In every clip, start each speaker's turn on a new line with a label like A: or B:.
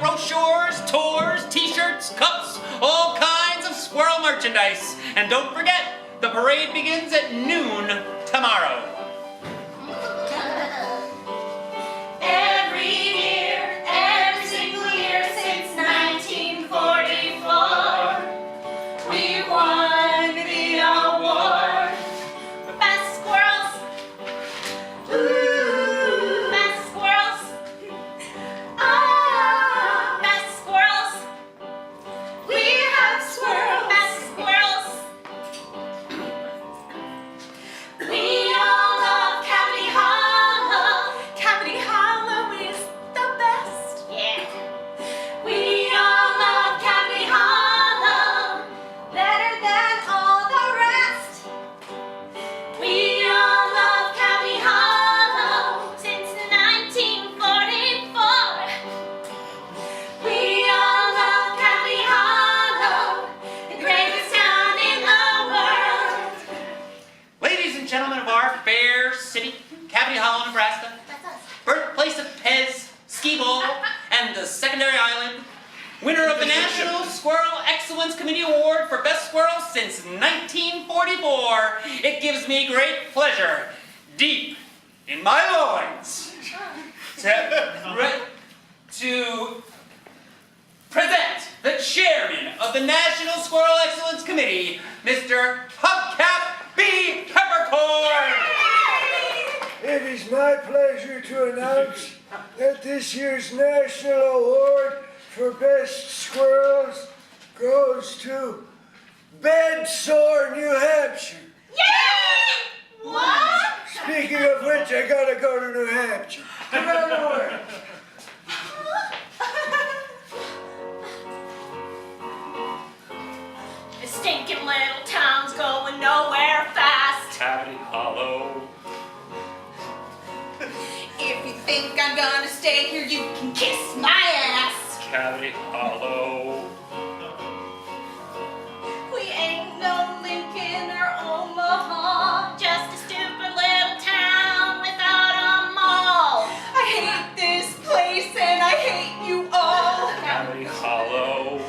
A: brochures, tours, t-shirts, cups, all kinds of squirrel merchandise. And don't forget, the parade begins at noon tomorrow.
B: Every single year since 1944, we won the award for best squirrels. Ooh, best squirrels. Ah, best squirrels. We have best squirrels. We all love Cavity Hollow. Cavity Hollow is the best. Yeah. We all love Cavity Hollow better than all the rest. We all love Cavity Hollow since 1944. We all love Cavity Hollow, the greatest town in the world.
A: Ladies and gentlemen of our fair city, Cavity Hollow, Nebraska,
B: That's us.
A: birthplace of Pez, Skee Ball, and the secondary island, winner of the National Squirrel Excellence Committee Award for Best Squirrel since 1944, it gives me great pleasure, deep in my loins, to present the chairman of the National Squirrel Excellence Committee, Mr. Hubcap B. Peppercorn.
C: It is my pleasure to announce that this year's National Award for Best Squirrels goes to Bedsore, New Hampshire.
B: Yay! What?
C: Speaking of which, I gotta go to New Hampshire. Come on over.
B: This stinking little town's going nowhere fast.
A: Cavity Hollow.
B: If you think I'm gonna stay here, you can kiss my ass.
A: Cavity Hollow.
B: We ain't no Lincoln or Omaha, just a stupid little town without a mall. I hate this place and I hate you all.
A: Cavity Hollow.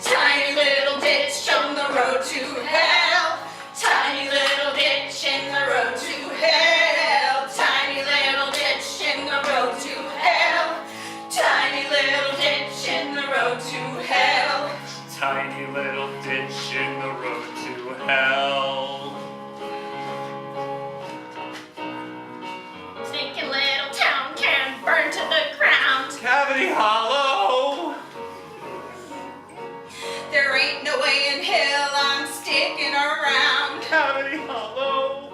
B: Tiny little ditch on the road to hell. Tiny little ditch in the road to hell. Tiny little ditch in the road to hell. Tiny little ditch in the road to hell.
A: Tiny little ditch in the road to hell.
B: Stinking little town can burn to the ground.
A: Cavity Hollow.
B: There ain't no way in hell I'm sticking around.
A: Cavity Hollow.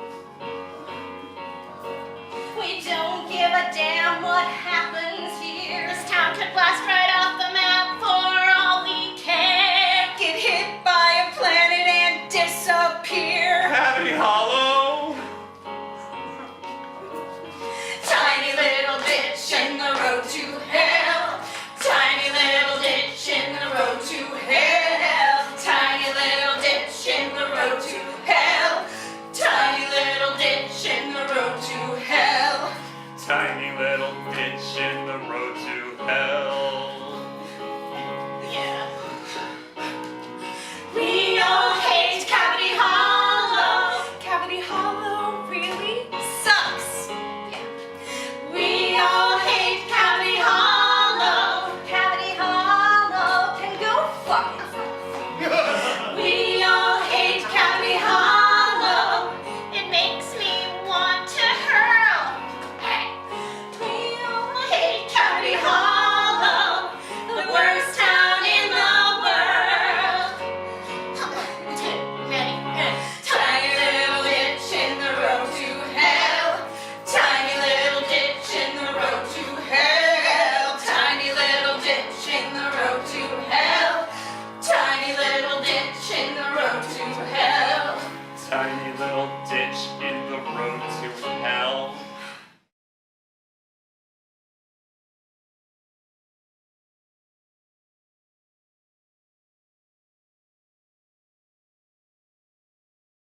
B: We don't give a damn what happens here. This town could blast right off the map for all we care. Get hit by a planet and disappear.
A: Cavity Hollow.
B: Tiny little ditch in the road to hell. Tiny little ditch in the road to hell. Tiny little ditch in the road to hell. Tiny little ditch in the road to hell.
A: Tiny little ditch in the road to hell.
B: Yeah. We all hate Cavity Hollow. Cavity Hollow really sucks. Yeah. We all hate Cavity Hollow. Cavity Hollow can go fuck. We all hate Cavity Hollow. It makes me want to hurl. We all hate Cavity Hollow, the worst town in the world. Ready? Tiny little ditch in the road to hell. Tiny little ditch in the road to hell. Tiny little ditch in the road to hell. Tiny little ditch in the road to hell.
A: Tiny little